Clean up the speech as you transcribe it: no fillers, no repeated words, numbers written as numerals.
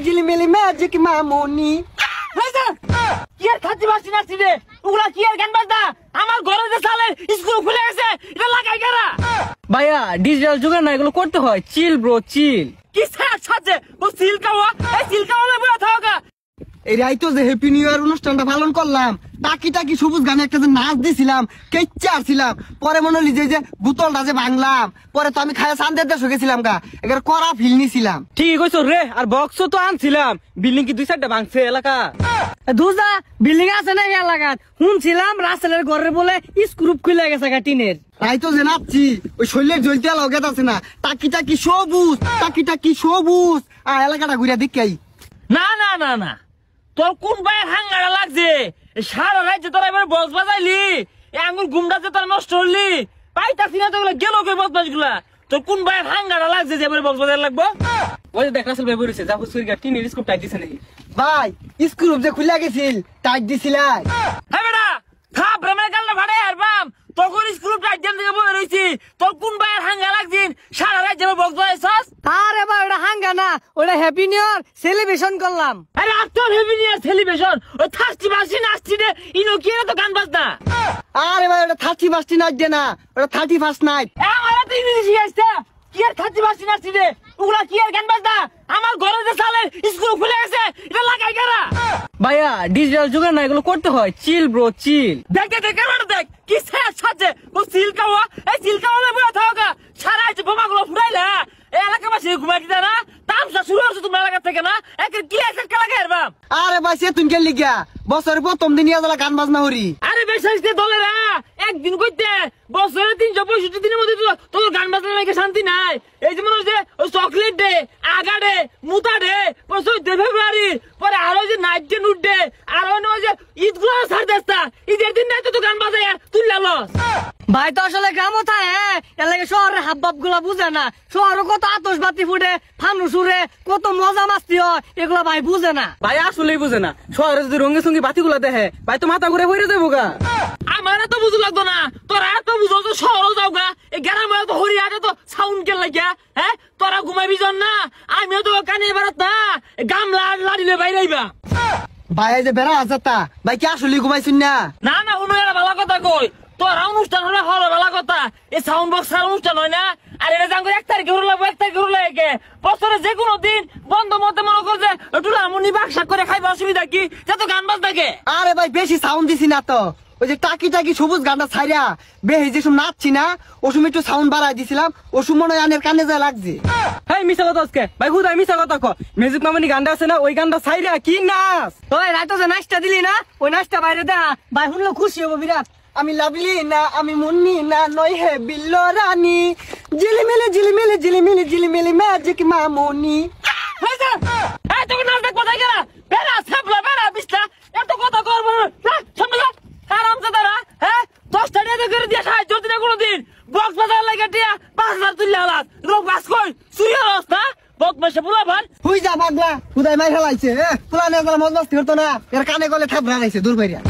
ঝিলিমিলি magic মামুনি। কি আর খাচ্ছি বাসি নাচছি রে? ওগুলা কি আর গান বাজনা? আমার ঘরে যে সালে স্কুল খুলে গেছে, এটা লাগাই কারা? ভাইয়া ডিজিটাল যুগে না এগুলো করতে হয়। Chill bro chill. কি সাজে ও সিল খাওয়া? এই সিল খাওয়া বলে থাকা। এই রাইতো যে হ্যাপি নিউ ইয়ার অনুষ্ঠানটা পালন করলাম, টাকি সবুজ গানে একটা যে নাচ দিছিলাম, কেচ্চা আসছিলাম, পরে মনে হলি যে বোতলটা যে ভাঙলাম, পরে তো আমি খায়া সান্দের দেশ গেছিলাম গা, এবার করা ফিল নিছিলাম। ঠিক কইছো রে। আর বক্সও তো আনছিলাম। বিল্ডিং কি 2-4টা ভাঙছে এলাকা? দুজা বিল্ডিং আছে না এলাকাত? শুনছিলাম রাসেলের ঘরে বলে স্ক্রুপ খুলে গেছে টিনের। রাইতো যে নাচছি, ওই শরীরের জ্বলতে লগেত আছে না, টাকি সবুজ, এলাকাটা ঘুরে দেখাই। না না না না, তোর কোন ভাইয়ের হাঙ্গাটা লাগছে? সারা রাত যে তোরা এবার বক্স বাজাইলি, আঙ্গুর গুমটা যে তোরা নষ্ট হলি, পাইতাছি না তো গেল কই বদমাস গুলা। তোর কোন ভাইয়ের হাঙ্গাটা লাগছে যে এবার বক্স বাজার লাগবো? ওই যে দেখ রাসেল ভাই বলেছে যা হুসুর গা টিনের স্কুপ টাইট দিছে নাকি? ভাই স্ক্রুপ যে খুলে গেছিল, টাইট দিছিলাই। হ্যাঁ বেটা, থাপ ব্রামের গালটা ফাড়ে আর বাম, তখন স্ক্রুপ টাইট দেন থেকে বয়ে রইছি। তোর কোন ভাইয়ের হাঙ্গা লাগছিন? সারা রাত যে বক্স বাজাইছস? আরে ভাই ওটা হাঙ্গা না, ওটা হ্যাপি নিউ ইয়ার সেলিব্রেশন করলাম। আরে তোর হ্যাপি নিউ ইয়ার সেলিব্রেশন? ওই থার্টি বাসি নাচছি রে, ইনো কি তো গান বাজনা? আরে ভাই ওটা 31st নাইট দে না, ওটা 31st নাইট। আমার তো ইংরেজি শিখাইছে। কি আর থার্টি বাসি নাচছি রে? ওগুলা কি আর গান বাজনা? আমার ঘরে যে সালে স্কুল খুলে গেছে, এটা লাগাই কারা? ভাইয়া ডিজিটাল যুগে না এগুলো করতে হয়। Chill bro chill. দেখ কি সাজে ও সিল খাওয়া? এই সিল খাওয়া বলে থাকা। সারা যে বোমাগুলো ফুরাইলা এই এলাকাবাসী ঘুমাই দিতা না? তামসা শুরু হচ্ছে তোমার এলাকা থেকে না? কি একটা লাগাই আর বাম। আরে ভাই সে তুমি গেলি গিয়া বছরের প্রথম দিন ইয়াদলা গান বাজনা হরি। আরে বেশি দলেরা একদিন কইতে বছরে 365 দিনের মধ্যে তোর গান বাজনা লাগে শান্তি নাই। এই যে মনে হচ্ছে ওই চকলেট ডে, আগা ডে, মুতা ডে, 14 ফেব্রুয়ারি, পরে আরো যে নাইট ডে, নুট ডে, আর ওই যে ঈদ গুলো ছাড় দেস্তা, ঈদের দিন নাই তো গান বাজাই তুই লালস। ভাই তো আসলে গ্রামও থাকে, এর লাগে শহরের হাবভাব গুলা বুঝে না। শহরে কত আতশবাতি ফুটে, ফানুস উড়ে, কত মজা মাস্তি হয়, এগুলা ভাই বুঝে না। ভাই আসলেই বুঝে না। শহরে যদি রঙে সঙ্গী বাতি গুলা দেখে ভাই তো মাথা ঘুরে হয়ে যাবো গা। আমার তো বুঝু লাগতো না, তোরা এত বুঝো তো শহরও যাও গা। এই গ্রামে তো হরিয়াটা তো সাউন্ড কে লাগিয়া, হ্যাঁ তোরা ঘুমাবি জন না, আমিও তো কানে বেড়াত না, গামলা লাড়িলে বাইরাইবা। ভাই এই যে বেড়া হাজারটা ভাই কি আসলে ঘুমাইছুন না? না না কোনো একটা ভালো কথা কই, তোরা অনুষ্ঠান হলে হলো ভালো কথা, এই সাউন্ড বক্স অনুষ্ঠান হয় না। আর এটা জান 1 তারিখে হলো 1 তারিখে হলো বছরে যে কোনো দিন বন্ধ মতে মনে করছে একটু আমনি বাকশাক করে খাইবা, অসুবিধা কি? যত গান বাজ থাকে। আরে ভাই বেশি সাউন্ড দিছি না তো, ওই যে টাকি সবুজ গানটা ছাইরা বেহে যে সব নাচছি না, ও সময় একটু সাউন্ড বাড়াই দিছিলাম, ও সময় মনে হয় আনের কানে যা লাগছে। হ্যাঁ মিশা কথা আজকে ভাই হুদাই মিশা কথা কো। মিউজিক মামানি গানটা আছে না, ওই গানটা ছাইরা কি নাচ। ওই রাইতো যে নাচটা দিলি না, ওই নাচটা বাইরে দে, ভাই শুনলে খুশি হবো বিরাট। আমি লাভলি না, আমি মুন্নি না, নই হে বিল্লো রানী, ঝিলিমিলি ম্যাজিক মামুনি। তোকে নাচ দেখ কোথায় গেলা? বেড়া ছাপলা বেড়া বিছলা, এত কথা করবো না শুনলা আরাম সে দাঁড়া। হ্যাঁ 10টা টাকা করে দিয়ে সাহায্য দিনে কোনোদিন বক্স বাজার লাগে টিয়া 5000 তুললে আলাদ রোগ বাস কই চুরি হস না বদমাশে পুরা ভান হুই যা পাগলা হুদাই মাই ফেলাইছে। পুরানে গলা মজমাস্তি করতো না, এর কানে গলে ঠাবরা লাইছে দূর বাইরা।